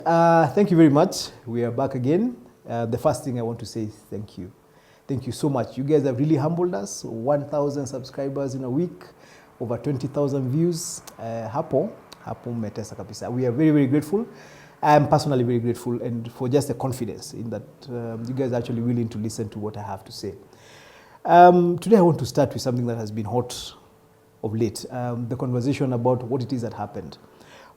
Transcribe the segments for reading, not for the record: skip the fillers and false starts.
Thank you very much. We are back again. The first thing I want to say is thank you. Thank you so much. You guys have really humbled us. 1,000 subscribers in a week, over 20,000 views. Hapo mmetesa kabisa. We are very, very grateful. I am personally very grateful and for just the confidence in that you guys are actually willing to listen to what I have to say. Today I want to start with something that has been hot of late, the conversation about what it is that happened.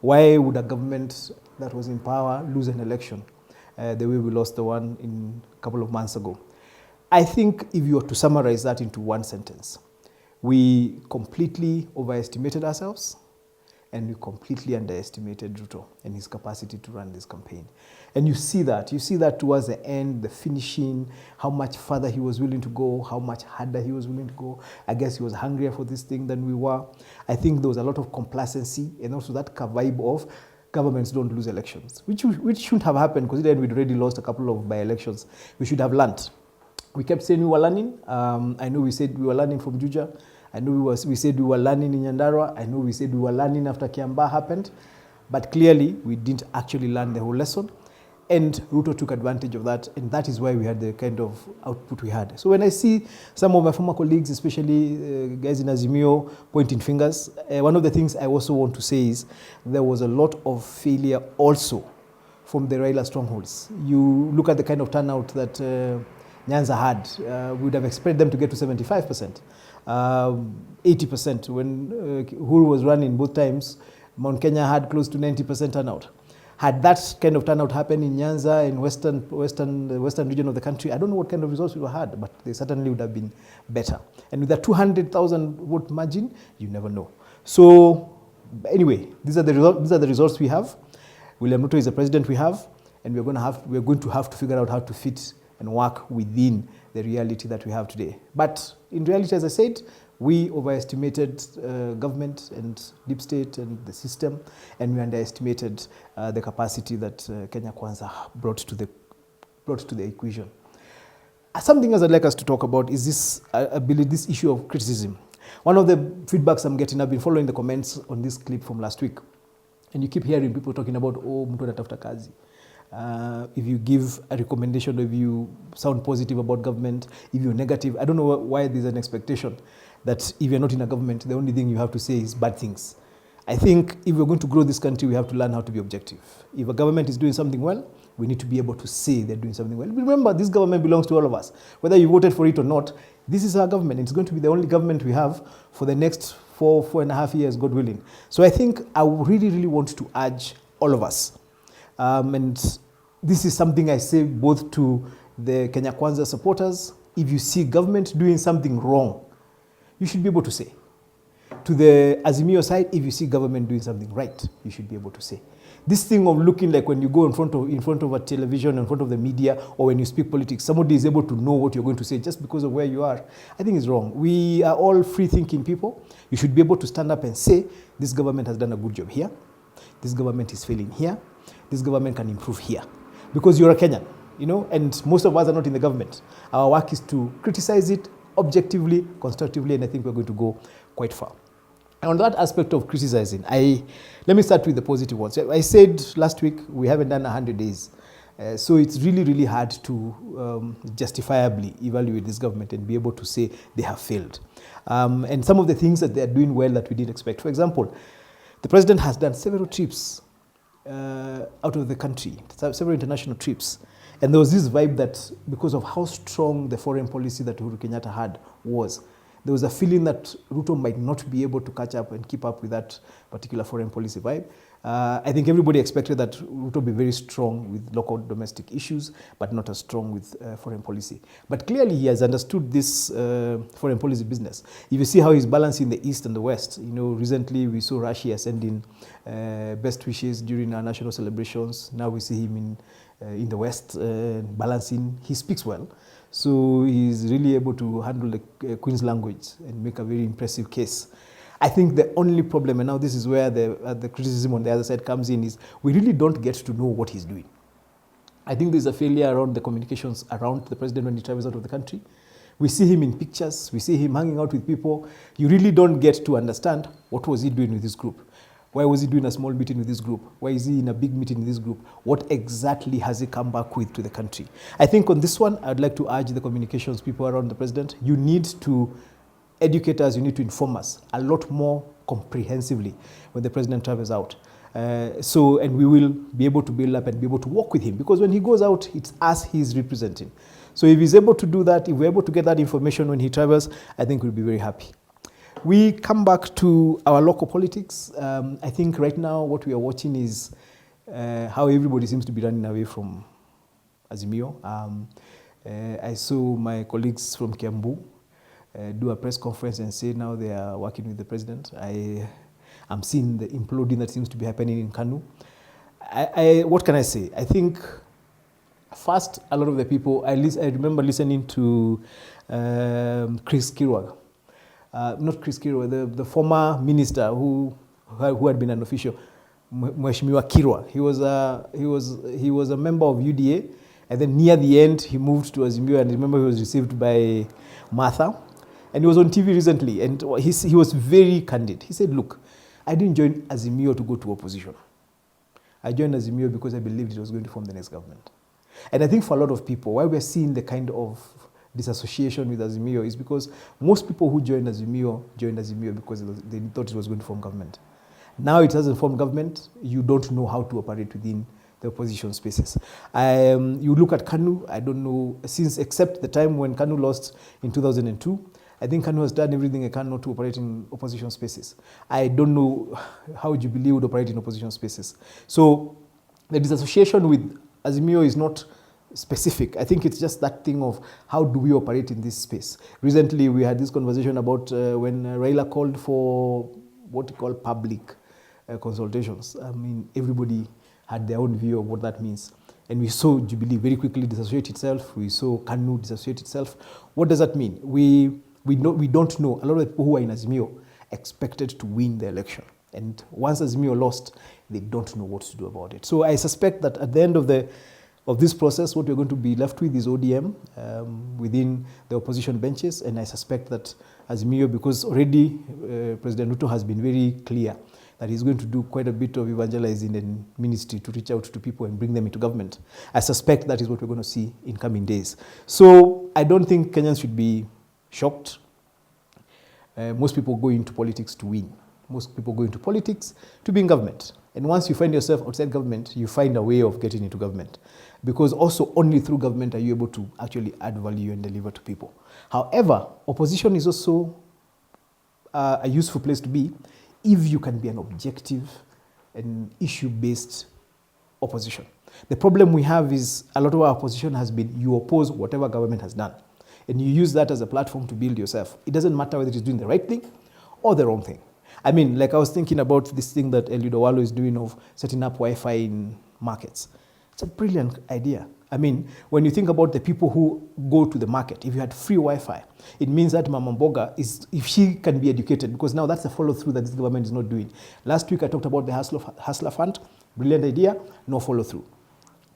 Why would a government that was in power lose an election the way we lost the one in a couple of months ago? I think if you were to summarize that into one sentence, we completely overestimated ourselves and we completely underestimated Ruto and his capacity to run this campaign. And you see that towards the end, the finishing, how much further he was willing to go, how much harder he was willing to go. I guess he was hungrier for this thing than we were. I think there was a lot of complacency and also that vibe of governments don't lose elections, which shouldn't have happened because then we'd already lost a couple of by-elections. We should have learned. We kept saying we were learning. I know we said we were learning from Juja. I know we said we were learning in Nyandarua. I know we said we were learning after Kiambaa happened. But clearly, we didn't actually learn the whole lesson. And Ruto took advantage of that. And that is why we had the kind of output we had. So when I see some of my former colleagues, especially guys in Azimio, pointing fingers, one of the things I also want to say is there was a lot of failure also from the Raila strongholds. You look at the kind of turnout that Nyanza had. We would have expected them to get to 75%. 80% when Uhuru was running both times. Mount Kenya had close to 90% turnout. Had that kind of turnout happened in Nyanza, in the western region of the country, I don't know what kind of results we would have had, but they certainly would have been better. And with a 200,000 vote margin, you never know. So anyway, these are the results we have. William Ruto is the president we have, and we're going to have to figure out how to fit and work within the reality that we have today. But in reality, as I said, we overestimated government and deep state and the system, and we underestimated the capacity that Kenya Kwanza brought to the equation. Something else I'd like us to talk about is this issue of criticism. One of the feedbacks I'm getting, I've been following the comments on this clip from last week, and you keep hearing people talking about, mtu anatafuta kazi. If you give a recommendation, if you sound positive about government, if you're negative, I don't know why there's an expectation that if you're not in a government, the only thing you have to say is bad things. I think if we're going to grow this country, we have to learn how to be objective. If a government is doing something well, we need to be able to say they're doing something well. Remember, this government belongs to all of us. Whether you voted for it or not, this is our government. It's going to be the only government we have for the next 4.5 years, God willing. So I think I really, really want to urge all of us. And this is something I say both to the Kenya Kwanza supporters. If you see government doing something wrong, you should be able to say. To the Azimio side, if you see government doing something right, you should be able to say. This thing of looking like when you go in front of a television, in front of the media, or when you speak politics, somebody is able to know what you're going to say just because of where you are, I think is wrong. We are all free-thinking people. You should be able to stand up and say, this government has done a good job here. This government is failing here. This government can improve here. Because you're a Kenyan, and most of us are not in the government. Our work is to criticize it objectively, constructively, and I think we're going to go quite far. And on that aspect of criticizing, let me start with the positive ones. I said last week, we haven't done 100 days. So it's really, really hard to justifiably evaluate this government and be able to say they have failed. And some of the things that they're doing well that we didn't expect. For example, the president has done several trips out of the country, several international trips. And there was this vibe that because of how strong the foreign policy that Uhuru Kenyatta had was, there was a feeling that Ruto might not be able to catch up and keep up with that particular foreign policy vibe. I think everybody expected that Ruto would be very strong with local domestic issues, but not as strong with foreign policy. But clearly he has understood this foreign policy business. If you see how he's balancing the East and the West, recently we saw Russia sending best wishes during our national celebrations. Now we see him in the West balancing. He speaks well. So he's really able to handle the Queen's language and make a very impressive case. I think the only problem, and now this is where the criticism on the other side comes in, is we really don't get to know what he's doing. I think there's a failure around the communications around the president when he travels out of the country. We see him in pictures, we see him hanging out with people. You really don't get to understand what was he doing with this group. Why was he doing a small meeting with this group? Why is he in a big meeting with this group? What exactly has he come back with to the country? I think on this one, I'd like to urge the communications people around the president. You need to educate us, you need to inform us a lot more comprehensively when the president travels out. And we will be able to build up and be able to work with him, because when he goes out, it's us he's representing. So if he's able to do that, if we're able to get that information when he travels, I think we'll be very happy. We come back to our local politics. I think right now what we are watching is how everybody seems to be running away from Azimio. I saw my colleagues from Kiambu do a press conference and say now they are working with the president. I'm seeing the imploding that seems to be happening in Kanu. What can I say? I think first, a lot of the people, I remember listening to Chris Kirwa. Not Chris Kirwa, the former minister who had been an official, Mheshimiwa Kirwa. He was a member of UDA, and then near the end he moved to Azimio, and remember he was received by Martha, and he was on TV recently, and he was very candid. He said, "Look, I didn't join Azimio to go to opposition. I joined Azimio because I believed it was going to form the next government." And I think for a lot of people, why we're seeing the kind of disassociation with Azimio is because most people who joined Azimio because they thought it was going to form government. Now it hasn't formed government, you don't know how to operate within the opposition spaces. You look at KANU, I don't know, except the time when KANU lost in 2002, I think KANU has done everything it can not to operate in opposition spaces. I don't know how Jubilee would operate in opposition spaces. So the disassociation with Azimio is not specific. I think it's just that thing of how do we operate in this space. Recently, we had this conversation about when Raila called for what we call public consultations. I mean, everybody had their own view of what that means. And we saw Jubilee very quickly dissociate itself. We saw KANU dissociate itself. What does that mean? We don't know. A lot of the people who are in Azimio expected to win the election. And once Azimio lost, they don't know what to do about it. So I suspect that at the end of this process, what we're going to be left with is ODM within the opposition benches. And I suspect that Azimio, because already President Ruto has been very clear that he's going to do quite a bit of evangelizing and ministry to reach out to people and bring them into government. I suspect that is what we're going to see in coming days. So I don't think Kenyans should be shocked. Most people go into politics to win. Most people go into politics to be in government. And once you find yourself outside government, you find a way of getting into government. Because also only through government are you able to actually add value and deliver to people. However, opposition is also a useful place to be if you can be an objective and issue-based opposition. The problem we have is a lot of our opposition has been you oppose whatever government has done. And you use that as a platform to build yourself. It doesn't matter whether it's doing the right thing or the wrong thing. I mean, like I was thinking about this thing that Eliud Owalo is doing of setting up Wi-Fi in markets. It's a brilliant idea. I mean, when you think about the people who go to the market, if you had free Wi-Fi, it means that Mama Mboga, if she can be educated, because now that's a follow-through that this government is not doing. Last week I talked about the Hustler Fund, brilliant idea, no follow-through.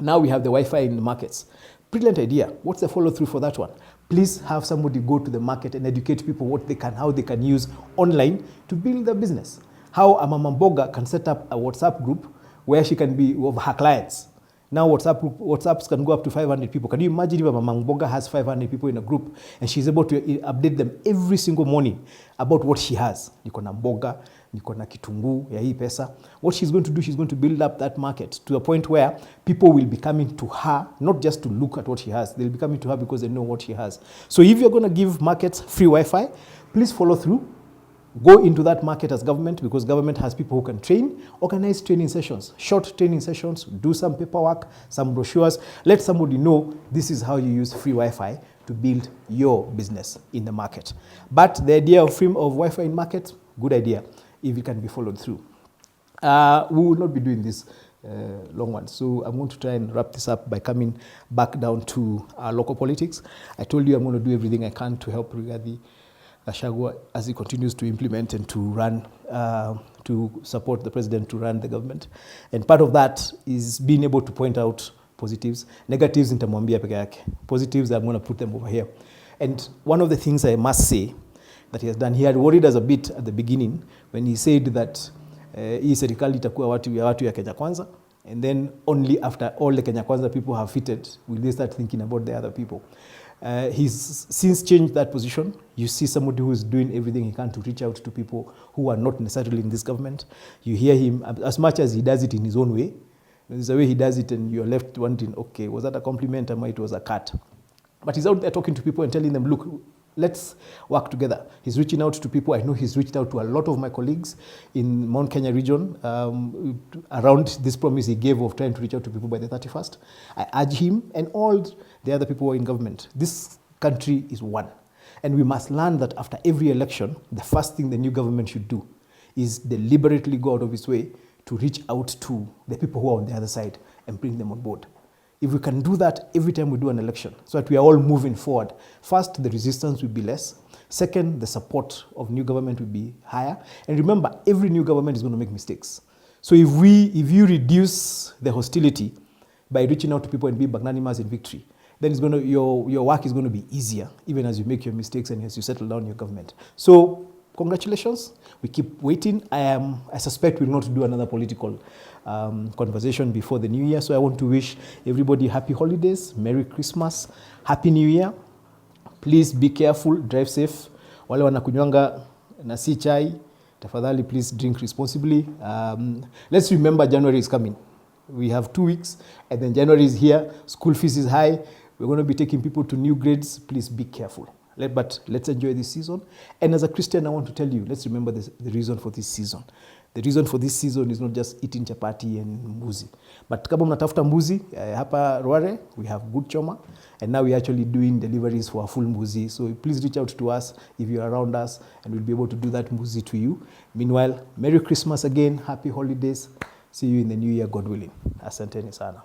Now we have the Wi-Fi in the markets. Brilliant idea. What's the follow-through for that one? Please have somebody go to the market and educate people how they can use online to build their business. How a Mama Mboga can set up a WhatsApp group where she can be of her clients. Now WhatsApps can go up to 500 people. Can you imagine if a Mama Mboga has 500 people in a group and she's able to update them every single morning about what she has? Niko na mboga, niko na kitunguu ya hii pesa. What she's going to do, she's going to build up that market to a point where people will be coming to her, not just to look at what she has. They'll be coming to her because they know what she has. So if you're going to give markets free Wi-Fi, please follow through. Go into that market as government, because government has people who can train, organize training sessions, short training sessions, do some paperwork, some brochures. Let somebody know this is how you use free Wi-Fi to build your business in the market. But the idea of free Wi-Fi in market, good idea, if it can be followed through. We will not be doing this long one. So I'm going to try and wrap this up by coming back down to our local politics. I told you I'm going to do everything I can to help Rigathi Gachagua as he continues to implement and to run, to support the president to run the government. And part of that is being able to point out positives. Negatives nitamwambia peke yake. Positives, I'm going to put them over here. And one of the things I must say that he has done, he had worried us a bit at the beginning when he said that Hii serikali itakuwa watu ya Kenya Kwanza, and then only after all the Kenya Kwanza people have fitted will they start thinking about the other people. He's since changed that position. You see somebody who is doing everything he can to reach out to people who are not necessarily in this government. You hear him, as much as he does it in his own way, there's a way he does it and you're left wondering, okay, was that a compliment or it was a cut? But he's out there talking to people and telling them, look, let's work together. He's reaching out to people. I know he's reached out to a lot of my colleagues in Mount Kenya region around this promise he gave of trying to reach out to people by the 31st. I urge him and all the other people who are in government. This country is one. And we must learn that after every election, the first thing the new government should do is deliberately go out of its way to reach out to the people who are on the other side and bring them on board. If we can do that every time we do an election, so that we are all moving forward, first, the resistance will be less. Second, the support of new government will be higher. And remember, every new government is going to make mistakes. So if you reduce the hostility by reaching out to people and be magnanimous in victory, then it's going to, your work is going to be easier, even as you make your mistakes and as you settle down your government. So congratulations. We keep waiting. I suspect we'll not do another political conversation before the new year. So I want to wish everybody happy holidays, Merry Christmas, Happy New Year. Please be careful, drive safe. Wale wanakunywanga na si chai, tafadhali please drink responsibly. Let's remember January is coming. We have 2 weeks and then January is here. School fees is high. We're going to be taking people to new grades. Please be careful. But let's enjoy this season. And as a Christian, I want to tell you, let's remember the reason for this season. The reason for this season is not just eating chapati and mbuzi. But kama mnatafuta mbuzi, hapa Ruare, we have good choma. And now we're actually doing deliveries for a full mbuzi. So please reach out to us if you're around us, and we'll be able to do that mbuzi to you. Meanwhile, Merry Christmas again, Happy Holidays. See you in the new year, God willing. Asanteni sana.